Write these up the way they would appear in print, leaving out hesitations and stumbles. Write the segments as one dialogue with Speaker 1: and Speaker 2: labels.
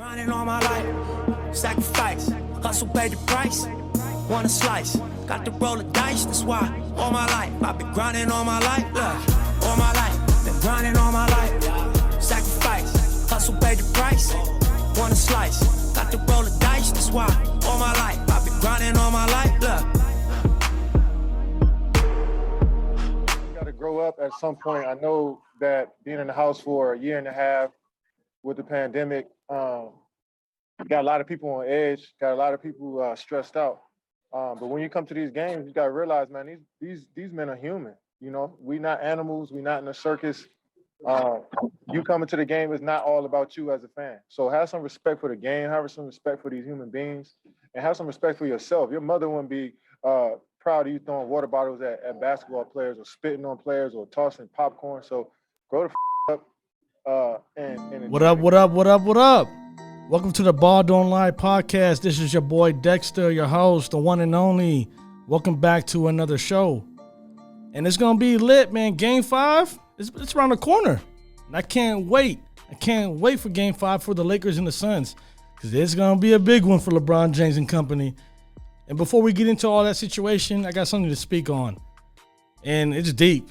Speaker 1: Grinding all my life, sacrifice, hustle paid the price. Want a slice, got to roll the dice. That's why all my life I've been grinding all my life. Look, all my life, been grinding all my life. Sacrifice, hustle paid the price. Want a slice, got to roll the dice. That's why all my life I've been grinding all my life. Look.
Speaker 2: You got to grow up at some point. I know that being in the house for a year and a half with the pandemic, got a lot of people on edge, got a lot of people stressed out. But when you come to these games, you got to realize, man, these men are human. You know, we not animals. We not in a circus. You coming to the game is not all about you as a fan. So have some respect for the game. Have some respect for these human beings, and have some respect for yourself. Your mother wouldn't be proud of you throwing water bottles at basketball players or spitting on players or tossing popcorn. So grow the up.
Speaker 3: What up? Welcome to the Ball Dnt Lie podcast. This is your boy Dexter, your host, the one and only. Welcome back to another show. And it's going to be lit, man. Game 5, it's around the corner. And I can't wait. I can't wait for Game 5 for the Lakers and the Suns, because it's going to be a big one for LeBron James and company. And before we get into all that situation, I got something to speak on. And it's deep.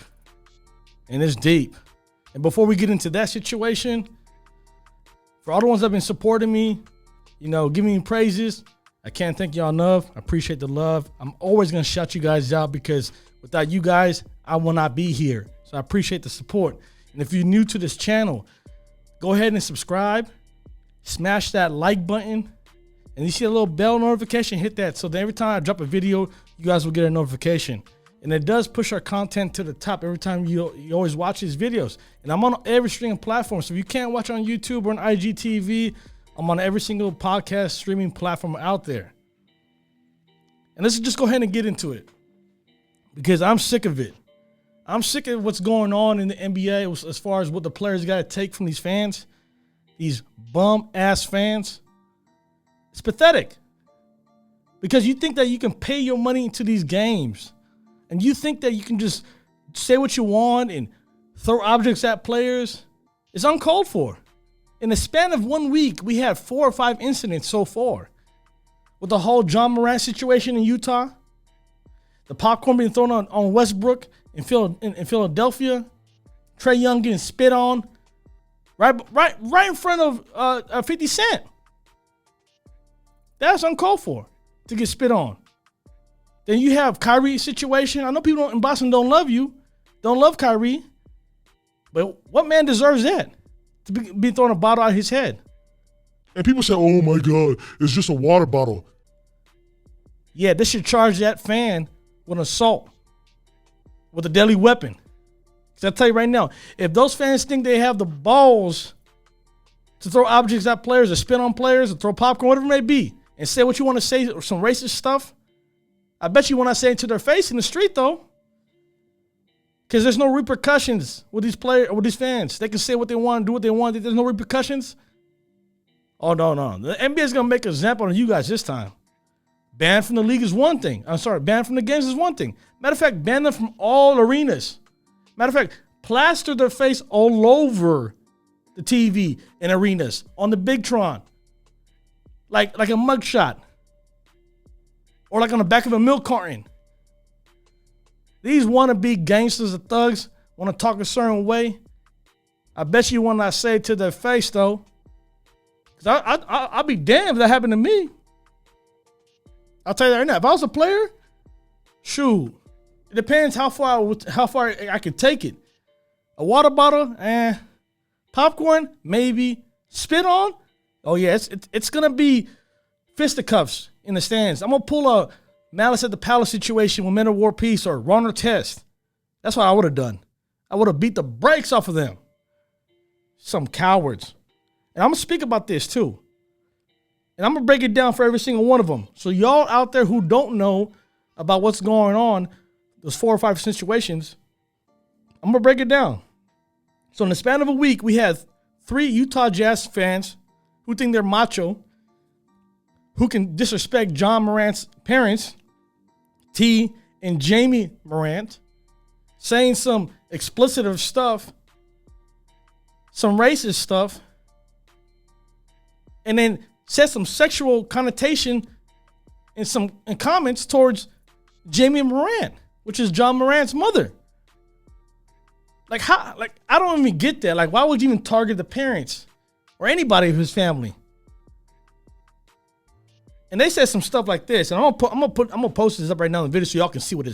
Speaker 3: And before we get into that situation, for all the ones that have been supporting me, you know, giving me praises, I can't thank y'all enough. I appreciate the love. I'm always going to shout you guys out, because without you guys, I will not be here. So I appreciate the support. And if you're new to this channel, go ahead and subscribe. Smash that like button. And you see a little bell notification, hit that. So that every time I drop a video, you guys will get a notification. And it does push our content to the top every time you always watch these videos. And I'm on every streaming platform. So if you can't watch on YouTube or on IGTV, I'm on every single podcast streaming platform out there. And let's just go ahead and get into it, because I'm sick of it. I'm sick of what's going on in the NBA as far as what the players got to take from these fans, these bum-ass fans. It's pathetic, because you think that you can pay your money into these games, and you think that you can just say what you want and throw objects at players. It's uncalled for. In the span of 1 week, we had 4 or 5 incidents so far. With the whole John Morant situation in Utah, the popcorn being thrown on Westbrook in Philadelphia, Trae Young getting spit on right in front of 50 Cent. That's uncalled for, to get spit on. Then you have Kyrie's situation. I know people in Boston don't love Kyrie, but what man deserves that, to be throwing a bottle out his head?
Speaker 4: And people say, oh my God, it's just a water bottle.
Speaker 3: Yeah, they should charge that fan with assault, with a deadly weapon. Because I'll tell you right now, if those fans think they have the balls to throw objects at players, or spit on players, or throw popcorn, whatever it may be, and say what you want to say, or some racist stuff, I bet you when I say it to their face in the street, though, because there's no repercussions with these players, with these fans. They can say what they want, do what they want. There's no repercussions. Oh, no. The NBA is going to make an example of you guys this time. Banned from the league is one thing. Banned from the games is one thing. Matter of fact, ban them from all arenas. Matter of fact, plaster their face all over the TV and arenas, on the Bigtron, like a mugshot, or like on the back of a milk carton. These wannabe gangsters or thugs want to talk a certain way. I bet you when I say it to their face, though, because I'll be damned if that happened to me. I'll tell you that right now. If I was a player, shoot, it depends how far I could take it. A water bottle, popcorn, maybe. Spit on, oh yeah, it's gonna be fisticuffs in the stands. I'm gonna pull a Malice at the Palace situation with Men of War Peace or Ron Artest. That's what I would have done. I would have beat the brakes off of them. Some cowards. And I'm gonna speak about this too. And I'm gonna break it down for every single one of them. So y'all out there who don't know about what's going on, those 4 or 5 situations, I'm gonna break it down. So in the span of a week, we had 3 Utah Jazz fans who think they're macho, who can disrespect John Morant's parents, T and Jamie Morant, saying some explicit stuff, some racist stuff, and then said some sexual connotation in comments towards Jamie Morant, which is John Morant's mother. Like how? Like I don't even get that. Like why would you even target the parents or anybody of his family? And they said some stuff like this, and I'm gonna post this up right now in the video so y'all can see what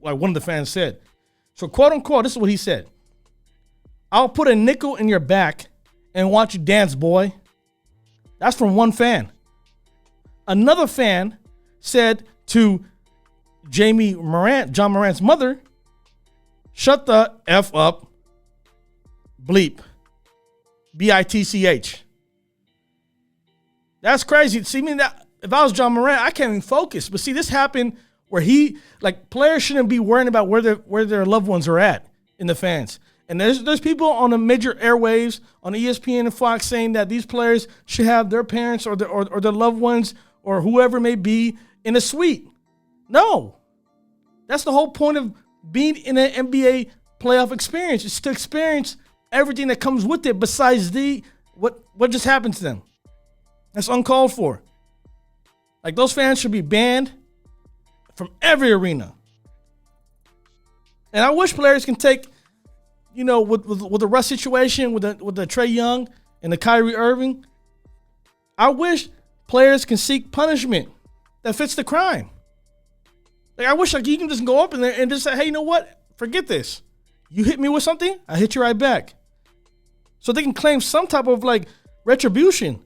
Speaker 3: like one of the fans said. So quote unquote, this is what he said: "I'll put a nickel in your back and watch you dance, boy." That's from one fan. Another fan said to John Morant's mother, "Shut the F up, bleep, B-I-T-C-H." That's crazy. See, I mean, that if I was John Morant, I can't even focus. But see, this happened where players shouldn't be worrying about where their loved ones are at in the fans. And there's people on the major airwaves on ESPN and Fox saying that these players should have their parents or their loved ones or whoever it may be in a suite. No, that's the whole point of being in an NBA playoff experience. Is to experience everything that comes with it besides what just happened to them. That's uncalled for. Like those fans should be banned from every arena. And I wish players can take, with the Russ situation, with the Trae Young and the Kyrie Irving, I wish players can seek punishment that fits the crime. Like I wish you can just go up in there and just say, hey, you know what? Forget this. You hit me with something, I hit you right back. So they can claim some type of retribution.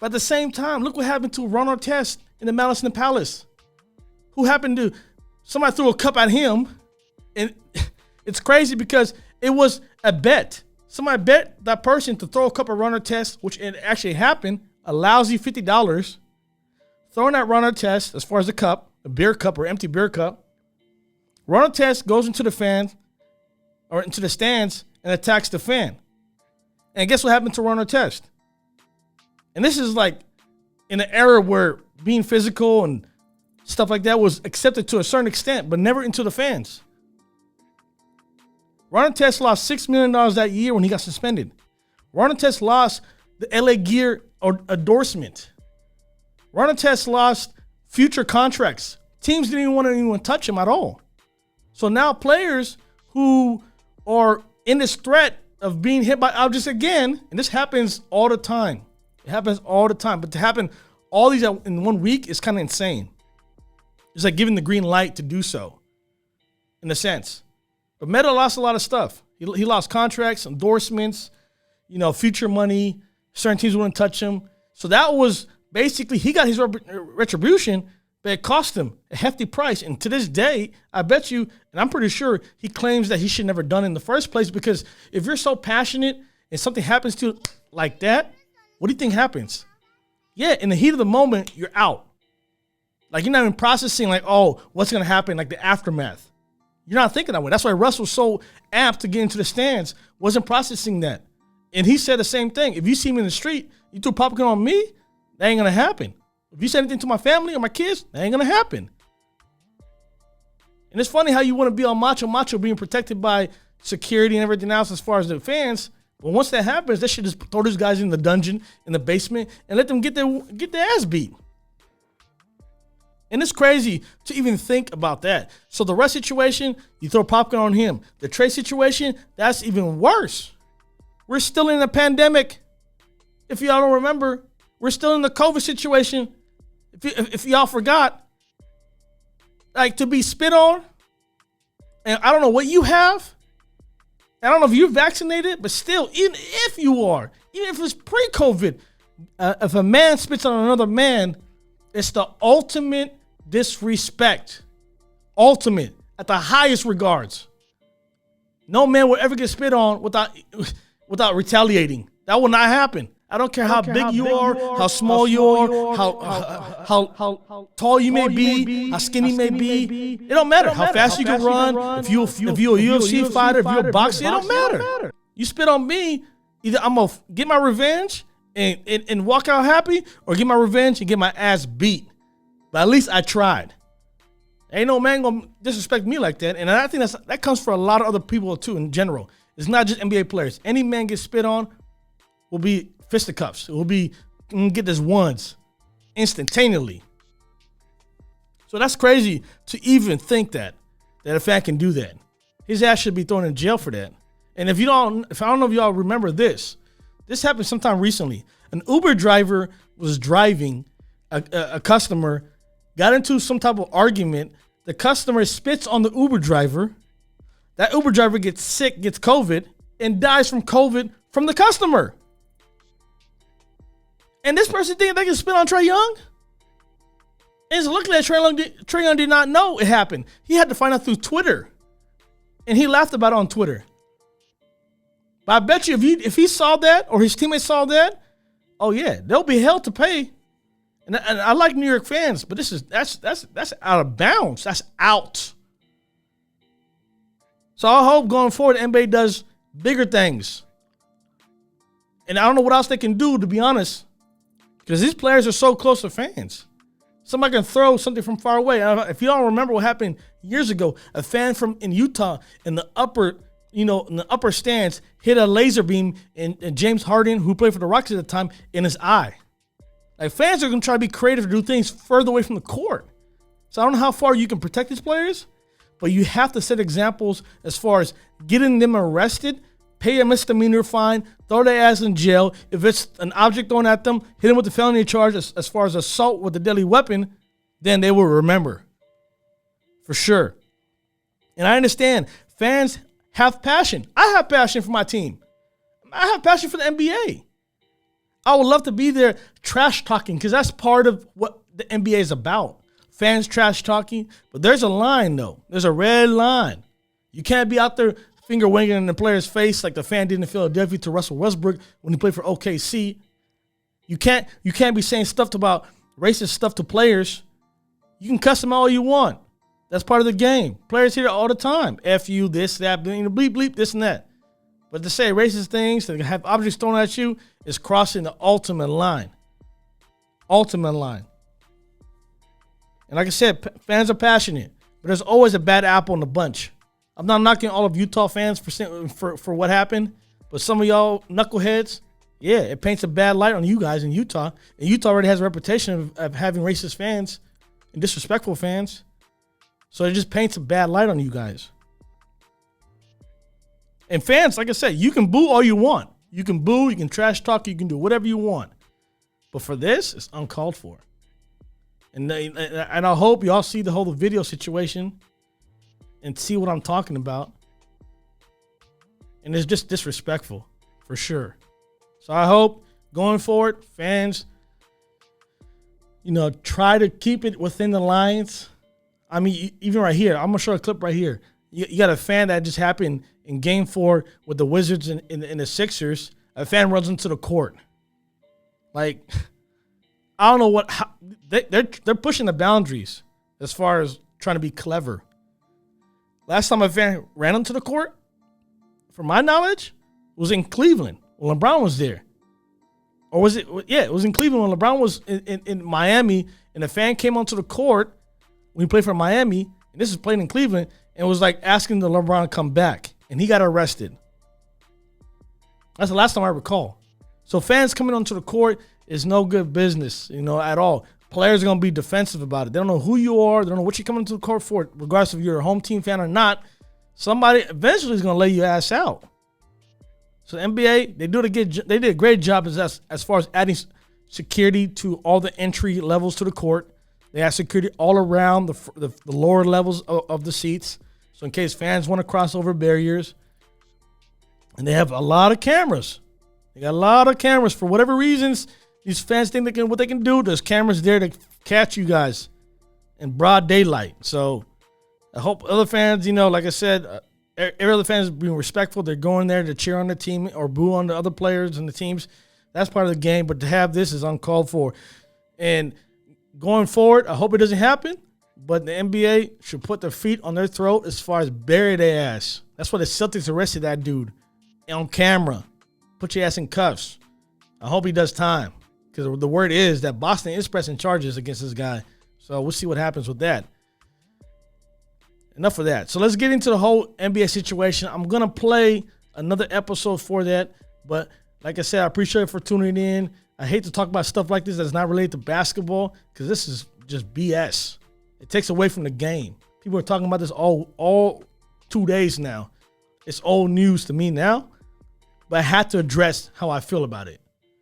Speaker 3: But at the same time, look what happened to Ron Artest in the Malice in the Palace. Somebody threw a cup at him, and it's crazy because it was a bet. Somebody bet that person to throw a cup at Ron Artest, which it actually happened, a lousy $50, throwing at Ron Artest as far as the cup, a beer cup or empty beer cup. Ron Artest goes into the fans or into the stands and attacks the fan. And guess what happened to Ron Artest? And this is in an era where being physical and stuff like that was accepted to a certain extent, but never into the fans. Ron Artest lost $6 million that year when he got suspended. Ron Artest lost the LA Gear endorsement. Ron Artest lost future contracts. Teams didn't even want to even touch him at all. So now players who are in this threat of being hit by objects again, and this happens all the time. It happens all the time. But to happen all these in 1 week is kind of insane. It's like giving the green light to do so, in a sense. But Meta lost a lot of stuff. He lost contracts, endorsements, future money. Certain teams wouldn't touch him. So that was basically, he got his retribution, but it cost him a hefty price. And to this day, I bet you, and I'm pretty sure, he claims that he should never done it in the first place, because if you're so passionate and something happens to you like that, what do you think happens? Yeah, in the heat of the moment, you're out. You're not even processing what's going to happen, the aftermath. You're not thinking that way. That's why Russ was so amped to get into the stands, wasn't processing that. And he said the same thing. If you see me in the street, you threw popcorn on me, that ain't going to happen. If you say anything to my family or my kids, that ain't going to happen. And it's funny how you want to be all macho being protected by security and everything else as far as the fans. But once that happens, they should just throw these guys in the dungeon, in the basement, and let them get their ass beat. And it's crazy to even think about that. So the Russ situation, you throw popcorn on him. The Trae situation, that's even worse. We're still in a pandemic. If y'all don't remember, we're still in the COVID situation. If y'all forgot, to be spit on, and I don't know what you have. I don't know if you're vaccinated, but still, even if you are, even if it's pre-COVID, if a man spits on another man, it's the ultimate disrespect. Ultimate, at the highest regards. No man will ever get spit on without retaliating. That will not happen. I don't care how big you are, how small you are, how tall you may be, how skinny you may be. It don't matter how fast you can run. If you're a UFC fighter, if you're a boxer, it don't matter. You spit on me, either I'm gonna get my revenge and walk out happy, or get my revenge and get my ass beat. But at least I tried. Ain't no man gonna disrespect me like that. And I think that comes for a lot of other people too in general. It's not just NBA players. Any man gets spit on will be fisticuffs. It will be get this once instantaneously. So that's crazy to even think that a fan can do that. His ass should be thrown in jail for that. And if I don't know if y'all remember this happened sometime recently. An Uber driver was driving a customer, got into some type of argument. The customer spits on the Uber driver. That Uber driver gets sick, gets COVID, and dies from COVID from the customer. And this person thinking they can spit on Trae Young? And so luckily that Trae Young did not know it happened. He had to find out through Twitter. And he laughed about it on Twitter. But I bet you if he saw that or his teammates saw that, oh yeah, they'll be held to pay. And I like New York fans, but that's out of bounds. That's out. So I hope going forward the NBA does bigger things. And I don't know what else they can do, to be honest, because these players are so close to fans. Somebody can throw something from far away. If you don't remember what happened years ago, a fan in Utah in the upper stands hit a laser beam in James Harden, who played for the Rockets at the time, in his eye. Like, fans are going to try to be creative to do things further away from the court. So I don't know how far you can protect these players, but you have to set examples as far as getting them arrested, pay a misdemeanor fine, throw their ass in jail. If it's an object thrown at them, hit them with the felony charge as far as assault with a deadly weapon, then they will remember. For sure. And I understand fans have passion. I have passion for my team. I have passion for the NBA. I would love to be there trash talking because that's part of what the NBA is about. Fans trash talking. But there's a line, though. There's a red line. You can't be out there finger wagging in the player's face like the fan did in Philadelphia to Russell Westbrook when he played for OKC. You can't be saying stuff about racist stuff to players. You can cuss them all you want. That's part of the game. Players hear it all the time. F you, this, that, bleep, bleep, this and that. But to say racist things, to have objects thrown at you, is crossing the ultimate line. Ultimate line. And like I said, fans are passionate, but there's always a bad apple in the bunch. I'm not knocking all of Utah fans for what happened, but some of y'all knuckleheads, yeah, it paints a bad light on you guys in Utah. And Utah already has a reputation of having racist fans and disrespectful fans. So it just paints a bad light on you guys. And fans, like I said, you can boo all you want. You can boo, you can trash talk, you can do whatever you want. But for this, it's uncalled for. And I hope y'all see the whole video situation and see what I'm talking about. And it's just disrespectful, for sure. So I hope going forward, fans, try to keep it within the lines. I mean, even right here, I'm going to show a clip right here. You got a fan that just happened in Game 4 with the Wizards and the Sixers. A fan runs into the court. Like, I don't know they're pushing the boundaries as far as trying to be clever. Last time a fan ran into the court, from my knowledge, was in Cleveland when LeBron was there. Or was it? Yeah, it was in Cleveland when LeBron was in Miami, and a fan came onto the court when he played for Miami, and this is played in Cleveland, and was like asking the LeBron to come back, and he got arrested. That's the last time I recall. So fans coming onto the court is no good business, at all. Players are going to be defensive about it. They don't know who you are. They don't know what you're coming to the court for, regardless if you're a home team fan or not. Somebody eventually is going to lay your ass out. So the NBA, they did a great job as far as adding security to all the entry levels to the court. They have security all around the lower levels of the seats. So in case fans want to cross over barriers. And they have a lot of cameras. They got a lot of cameras. For whatever reasons, these fans think what they can do. There's cameras there to catch you guys in broad daylight. So I hope other fans, like I said, every other fan is being respectful. They're going there to cheer on the team or boo on the other players and the teams. That's part of the game. But to have this is uncalled for. And going forward, I hope it doesn't happen. But the NBA should put their feet on their throat as far as bury their ass. That's why the Celtics arrested that dude on camera. Put your ass in cuffs. I hope he does time. Because the word is that Boston is pressing charges against this guy. So we'll see what happens with that. Enough of that. So let's get into the whole NBA situation. I'm going to play another episode for that. But Like I said, I appreciate it for tuning in. I hate to talk about stuff like this that's not related to basketball because this is just BS. It takes away from the game. People are talking about this all 2 days now. It's old news to me now, but I had to address how I feel about it.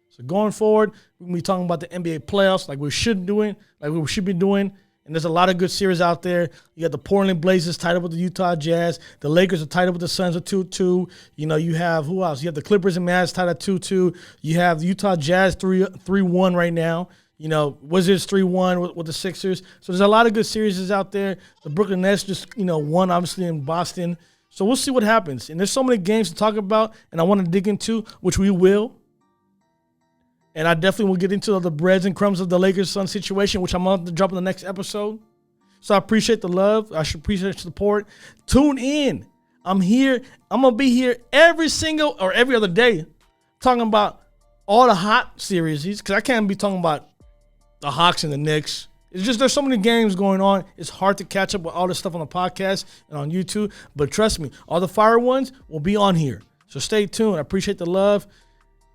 Speaker 3: So going forward, we're going to be talking about the NBA playoffs like we should be doing. And there's a lot of good series out there. You got the Portland Blazers tied up with the Utah Jazz. The Lakers are tied up with the Suns at 2-2. You know, you have who else? You have the Clippers and Mavs tied at 2-2. You have the Utah Jazz 3-1 right now. You know, Wizards 3-1 with the Sixers. So there's a lot of good series out there. The Brooklyn Nets just, won obviously in Boston. So we'll see what happens. And there's so many games to talk about and I want to dig into, which we will. And I definitely will get into the breads and crumbs of the Lakers-Suns situation, which I'm going to drop in the next episode. So I appreciate the love. I should appreciate the support. Tune in. I'm here. I'm going to be here every other day talking about all the hot series because I can't be talking about the Hawks and the Knicks. It's just there's so many games going on. It's hard to catch up with all this stuff on the podcast and on YouTube. But trust me, all the fire ones will be on here. So stay tuned. I appreciate the love.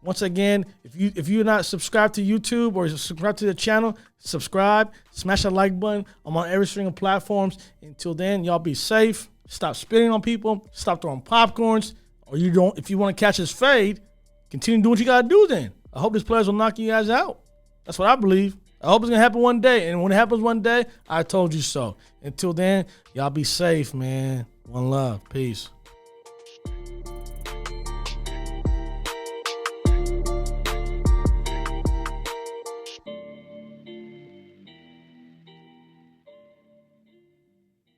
Speaker 3: Once again, if you're not subscribed to YouTube or subscribed to the channel, subscribe, smash that like button. I'm on every single platforms. Until then, y'all be safe. Stop spitting on people. Stop throwing popcorns. Or if you want to catch this fade, continue doing what you gotta do then. I hope these players will knock you guys out. That's what I believe. I hope it's gonna happen one day. And when it happens one day, I told you so. Until then, y'all be safe, man. One love. Peace.